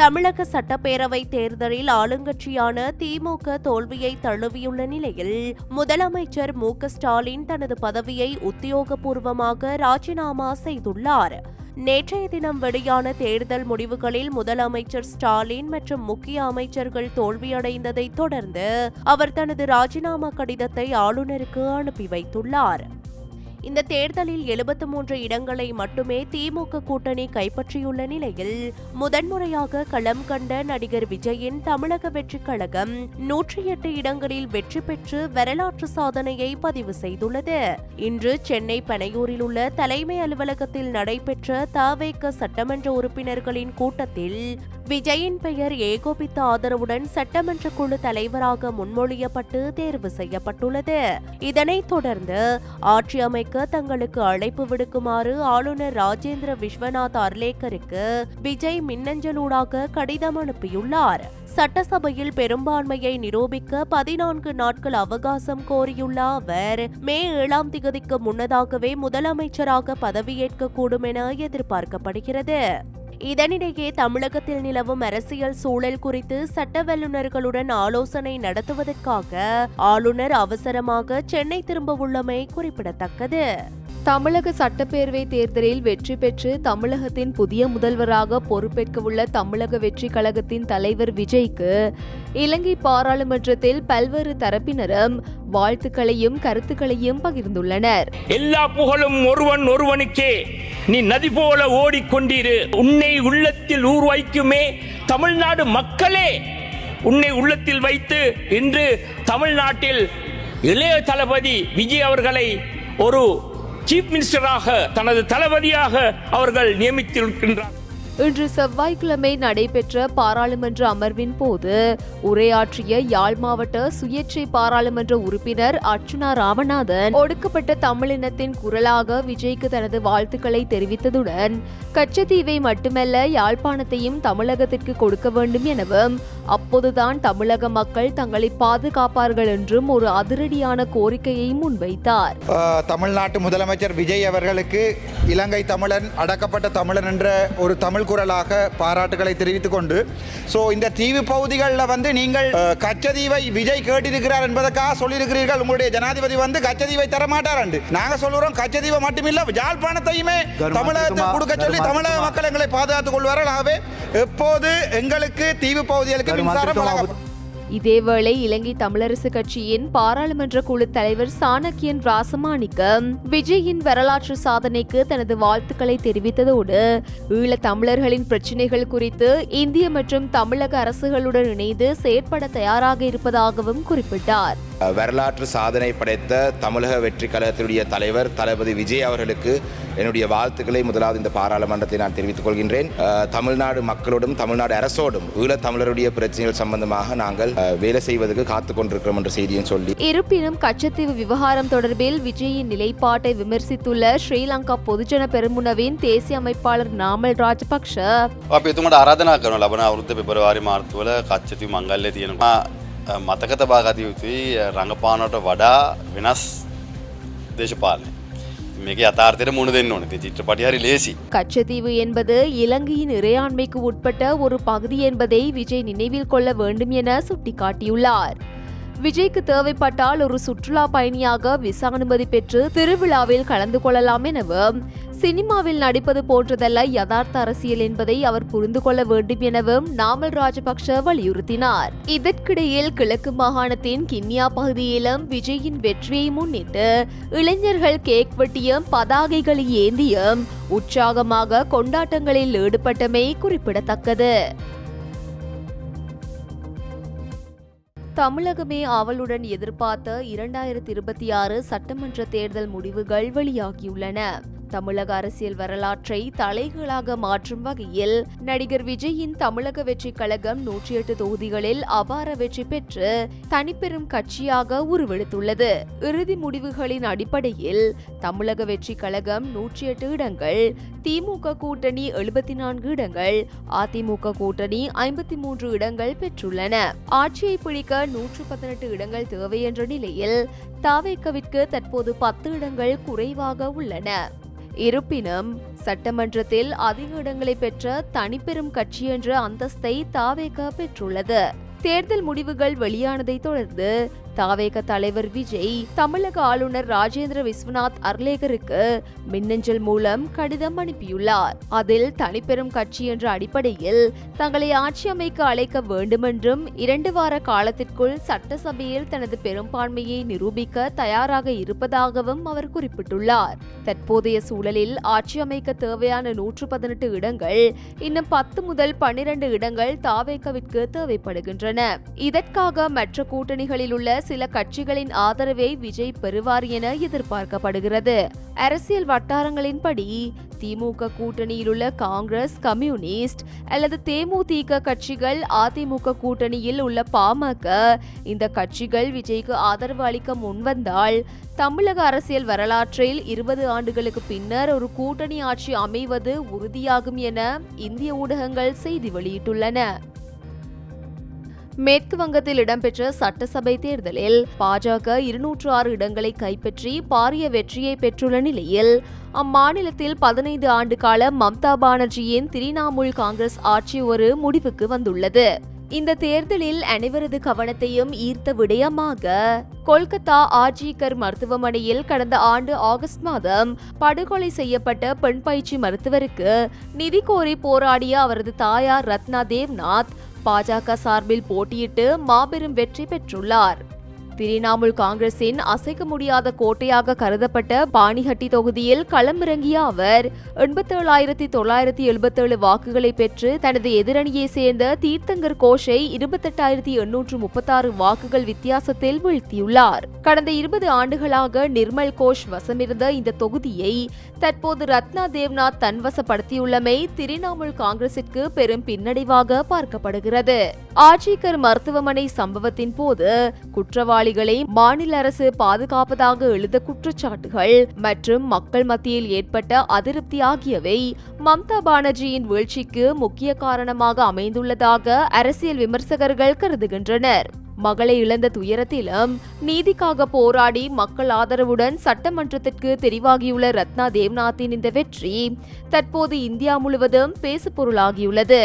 தமிழக சட்டப்பேரவை தேர்தலில் ஆளுங்கட்சியான திமுக தோல்வியை தழுவியுள்ள நிலையில் முதலமைச்சர் மு.க.ஸ்டாலின் தனது பதவியை உத்தியோகபூர்வமாக ராஜினாமா செய்துள்ளார். நேற்றைய தினம் வெளியான தேர்தல் முடிவுகளில் முதலமைச்சர் ஸ்டாலின் மற்றும் முக்கிய அமைச்சர்கள் தோல்வியடைந்ததை தொடர்ந்து அவர் தனது ராஜினாமா கடிதத்தை ஆளுநருக்கு அனுப்பி வைத்துள்ளார். இந்த தேர்தலில் 73 இடங்களை மட்டுமே திமுக கூட்டணி கைப்பற்றியுள்ள நிலையில் முதன்முறையாக களம் கண்ட நடிகர் விஜயின் தமிழக வெற்றிக் கழகம் 108 இடங்களில் வெற்றி பெற்று வரலாற்று சாதனையை பதிவு செய்துள்ளது. இன்று சென்னை பனையூரில் உள்ள தலைமை அலுவலகத்தில் நடைபெற்ற தவேக சட்டமன்ற உறுப்பினர்களின் கூட்டத்தில் விஜயின் பெயர் ஏகோபித்த ஆதரவுடன் சட்டமன்ற குழு தலைவராக முன்மொழியப்பட்டு தேர்வு செய்யப்பட்டுள்ளது. இதனைத் தொடர்ந்து ஆட்சி அமைக்க தங்களுக்கு அழைப்பு விடுக்குமாறு ஆளுநர் ராஜேந்திர விஸ்வநாத் அர்லேக்கருக்கு விஜய் மின்னஞ்சலூடாக கடிதம் அனுப்பியுள்ளார். சட்டசபையில் பெரும்பான்மையை நிரூபிக்க 14 நாட்கள் அவகாசம் கோரியுள்ள அவர் மே 7ஆம் தேதிக்கு முன்னதாகவே முதலமைச்சராக பதவியேற்கக்கூடும் என எதிர்பார்க்கப்படுகிறது. இதனிடையே தமிழகத்தில் நிலவும் அரசியல் சூழல் குறித்து சட்ட வல்லுநர்களுடன் ஆலோசனை நடத்துவதற்காக ஆளுநர் அவசரமாக சென்னை திரும்ப உள்ளமை குறிப்பிடத்தக்கது. தமிழக சட்டப்பேரவை தேர்தலில் வெற்றி பெற்று தமிழகத்தின் புதிய முதல்வராக பொறுப்பேற்கவுள்ள தமிழக வெற்றிக் கழகத்தின் தலைவர் விஜய்க்கு இலங்கை பாராளுமன்றத்தில் பல்வேறு தரப்பினரும் வாழ்த்துக்களையும் கருத்துக்களையும் பகிர்ந்துள்ளனர். எல்லா புகழும் ஒருவனுக்கே, நீ நதி போல ஓடிக்கொண்டிரு, உன்னை உள்ளத்தில் ஊர் வைக்குமே தமிழ்நாடு மக்களே, உன்னை உள்ளத்தில் வைத்து இன்று தமிழ்நாட்டில் இளைய தளபதி விஜய் அவர்களை ஒரு சீஃப் மினிஸ்டராக தனது தளபதியாக அவர்கள் நியமித்திருக்கின்றார். இன்று செவ்வாய்க்கிழமை நடைபெற்ற பாராளுமன்ற அமர்வின் போது உரையாற்றிய யாழ் மாவட்ட சுயேட்சை பாராளுமன்ற உறுப்பினர் அர்ச்சுனா ராமநாதன் ஒடுக்கப்பட்ட தமிழினத்தின் குரலாக விஜய்க்கு தனது வாழ்த்துக்களை தெரிவித்ததுடன் கச்சத்தீவை மட்டுமல்ல யாழ்ப்பாணத்தையும் தமிழகத்திற்கு கொடுக்க வேண்டும் எனவும் அப்போதுதான் தமிழக மக்கள் தங்களை பாதுகாப்பார்கள் என்றும் ஒரு அதிரடியான கோரிக்கையை முன்வைத்தார். தமிழ்நாட்டு முதலமைச்சர் விஜய் அவர்களுக்கு இலங்கை தமிழன், அடக்கப்பட்ட தமிழன் என்ற ஒரு தமிழ் குரலாக பாராட்டுகளை தெரிவித்துக் கொண்டு, இந்த தீவு பகுதிகளில் நீங்கள் கச்சதீவை விஜய் கேட்டிருக்கிறார் என்பதற்காக சொல்லியிருக்கிறீர்கள். உங்களுடைய ஜனாதிபதி கச்சதீவை தரமாட்டார் என்று நாங்கள் சொல்லுறோம். கச்சதீவை மட்டுமில்லை யாழ்ப்பாணத்தையுமே தமிழகத்தில் கொடுக்க சொல்லி தமிழக மக்கள் எங்களை பாதுகாத்துக் கொள்வார்கள். ஆகவே எப்போது எங்களுக்கு தீவு பகுதிகளுக்கு மின்சாரம் வழங்கப்படும். இதேவேளை இலங்கை தமிழரசு கட்சியின் பாராளுமன்ற குழு தலைவர் சாணக்கியன் ராசமாணிக்கம் விஜயின் வரலாற்று சாதனைக்கு தனது வாழ்த்துக்களை தெரிவித்ததோடு ஈழத் தமிழர்களின் பிரச்சினைகள் குறித்து இந்திய மற்றும் தமிழக அரசுகளுடன் இணைந்து செயற்பட தயாராக இருப்பதாகவும் குறிப்பிட்டார். வரலாற்று சாதனை படைத்த தமிழக வெற்றி கழகத்தினுடைய தலைவர் தளபதி விஜய் அவர்களுக்கு என்னுடைய வாழ்த்துக்களை முதலாவது இந்த பாராளுமன்றத்தை நான் தெரிவித்துக் கொள்கின்றேன். தமிழ்நாடு மக்களோடும் தமிழ்நாடு அரசோடும் ஈழத் தமிழருடைய பிரச்சனைகள் சம்பந்தமாக நாங்கள் வேலை செய்வதற்கு காத்துக் கொண்டிருக்கிறோம் என்ற செய்தியும் சொல்லி, இருப்பினும் கச்சத்தீவு விவகாரம் தொடர்பில் விஜயின் நிலைப்பாட்டை விமர்சித்துள்ள ஸ்ரீலங்கா பொதுஜன பெரமுனவின் தேசிய அமைப்பாளர் நாமல் ராஜபக்ஷ ආරාධනා කරන ලබන අවුරුද්ද පෙබරවාරි මාර්තුවල කච්චතීව මංගල්‍යය තියෙනවා මතක තබා ගත යුතුයි රංගපානට වඩා වෙනස් දේශපාලනය. මේක යථාර්ථයට මුහුණ දෙන්න ඕනේ. ඒ චිත්‍රපටය හරි ලේසි. கச்சத்தீவு என்பது இலங்கையின் இறையாண்மைக்கு உட்பட்ட ஒரு பகுதி என்பதை விஜய் நினைவில் கொள்ள வேண்டும் என சுட்டிக்காட்டியுள்ளார். விஜய்க்கு தேவைப்பட்டால் ஒரு சுற்றுலா பயணியாக விசா அனுமதி பெற்று திருவிழாவில் கலந்து கொள்ளலாம் எனவும் சினிமாவில் நடிப்பது போன்றதல்ல யதார்த்த அரசியல் என்பதை அவர் புரிந்து கொள்ள வேண்டும் எனவும் நாமல் ராஜபக்ஷ வலியுறுத்தினார். இதற்கிடையில் கிழக்கு மாகாணத்தின் கிண்ணியா பகுதியிலும் விஜயின் வெற்றியை முன்னிட்டு இளைஞர்கள் கேக் வெட்டியும் பதாகைகளை ஏந்தியும் உற்சாகமாக கொண்டாட்டங்களில் ஈடுபட்டமை குறிப்பிடத்தக்கது. தமிழகமே ஆவலுடன் எதிர்பார்த்த 2026 சட்டமன்ற தேர்தல் முடிவுகள் வெளியாகியுள்ளன. தமிழக அரசியல் வரலாற்றை தலைகளாக மாற்றும் வகையில் நடிகர் விஜயின் தமிழக வெற்றிக் கழகம் 108 தொகுதிகளில் அபார வெற்றி பெற்று தனிப்பெரும் கட்சியாக உருவெடுத்துள்ளது. இறுதி முடிவுகளின் அடிப்படையில் தமிழக வெற்றிக் கழகம் 108 இடங்கள், திமுக கூட்டணி 74 இடங்கள், அதிமுக கூட்டணி 53 இடங்கள் பெற்றுள்ளன. ஆட்சியை பிடிக்க 118 இடங்கள் தேவை என்ற நிலையில் தவேகவிற்கு தற்போது 10 இடங்கள் குறைவாக உள்ளன. இருப்பினும் சட்டமன்றத்தில் அதிக இடங்களை பெற்ற தனிப்பெரும் கட்சி என்ற அந்தஸ்தை தாவேக பெற்றுள்ளது. தேர்தல் முடிவுகள் வெளியானதை தொடர்ந்து தாவேக தலைவர் விஜய் தமிழக ஆளுநர் ராஜேந்திர விஸ்வநாத் அர்லேகருக்கு மின்னஞ்சல் மூலம் கடிதம் அனுப்பியுள்ளார். அதில் தனிப்பெரும் கட்சி என்ற அடிப்படையில் தங்களை ஆட்சி அமைக்க அழைக்க வேண்டுமென்றும் 2 வார காலத்திற்குள் சட்டசபையில் தனது பெரும்பான்மையை நிரூபிக்க தயாராக இருப்பதாகவும் அவர் குறிப்பிட்டுள்ளார். தற்போதைய சூழலில் ஆட்சி அமைக்க தேவையான 118 இடங்கள் இன்னும் 10 முதல் 12 இடங்கள் தாவேகவிற்கு தேவைப்படுகின்றன. இதற்காக மற்ற கூட்டணிகளில் உள்ள சில கட்சிகளின் ஆதரவை விஜய் பெறுவார் என எதிர்பார்க்கப்படுகிறது. அரசியல் வட்டாரங்களின்படி திமுக கூட்டணியில் உள்ள காங்கிரஸ், கம்யூனிஸ்ட் அல்லது தேமுதிக கட்சிகள், அதிமுக கூட்டணியில் உள்ள பாமக இந்த கட்சிகள் விஜய்க்கு ஆதரவு அளிக்க முன்வந்தால் தமிழக அரசியல் வரலாற்றில் 20 ஆண்டுகளுக்கு பின்னர் ஒரு கூட்டணி ஆட்சி அமைவது உறுதியாகும் என இந்திய ஊடகங்கள் செய்தி வெளியிட்டுள்ளன. மேற்கு வங்கத்தில் இடம்பெற்ற சட்டசபை தேர்தலில் பாஜக 206 இடங்களை கைப்பற்றி பாரிய வெற்றியை பெற்றுள்ள நிலையில் அம்மாநிலத்தில் 15 ஆண்டு கால மம்தா பானர்ஜியின் திரிணாமுல் காங்கிரஸ் ஆட்சி ஒரு முடிவுக்கு வந்துள்ளது. இந்த தேர்தலில் அனைவரது கவனத்தையும் ஈர்த்த விடயமாக கொல்கத்தா ஆர்ஜிகர் மருத்துவமனையில் கடந்த ஆண்டு ஆகஸ்ட் மாதம் படுகொலை செய்யப்பட்ட பெண் பயிற்சி மருத்துவருக்கு நிதி கோரி போராடிய அவரது தாயார் ரத்னா தேவ்நாத் பாஜக சார்பில் போட்டியிட்டு மாபெரும் வெற்றி பெற்றுள்ளார். திரிணாமுல் காங்கிரசின் அசைக்க முடியாத கோட்டையாக கருதப்பட்ட பானிஹட்டி தொகுதியில் களமிறங்கிய அவர் 87,977 வாக்குகளை பெற்று தனது எதிரணியை சேர்ந்த தீர்த்தங்கர் கோஷை 28,836 வாக்குகள் வித்தியாசத்தில் வீழ்த்தியுள்ளார். கடந்த 20 ஆண்டுகளாக நிர்மல் கோஷ் வசமிருந்த இந்த தொகுதியை தற்போது ரத்னா தேவ்நாத் தன்வசப்படுத்தியுள்ளமை திரிணாமுல் காங்கிரசிற்கு பெரும் பின்னடைவாக பார்க்கப்படுகிறது. ஆர்ஜிகர் மருத்துவமனை சம்பவத்தின் போது குற்றவாளிகளை மாநில அரசு பாதுகாப்பதாக எழுத குற்றச்சாட்டுகள் மற்றும் மக்கள் மத்தியில் ஏற்பட்ட அதிருப்தி ஆகியவை மம்தா பானர்ஜியின் வீழ்ச்சிக்கு முக்கிய காரணமாக அமைந்துள்ளதாக அரசியல் விமர்சகர்கள் கருதுகின்றனர். மகளை இழந்த துயரத்திலும் நீதிக்காக போராடி மக்கள் ஆதரவுடன் சட்டமன்றத்திற்கு தெரிவாகியுள்ள ரத்னா தேவ்நாத்தின் இந்த வெற்றி தற்போது இந்தியா முழுவதும் பேசுபொருளாகியுள்ளது.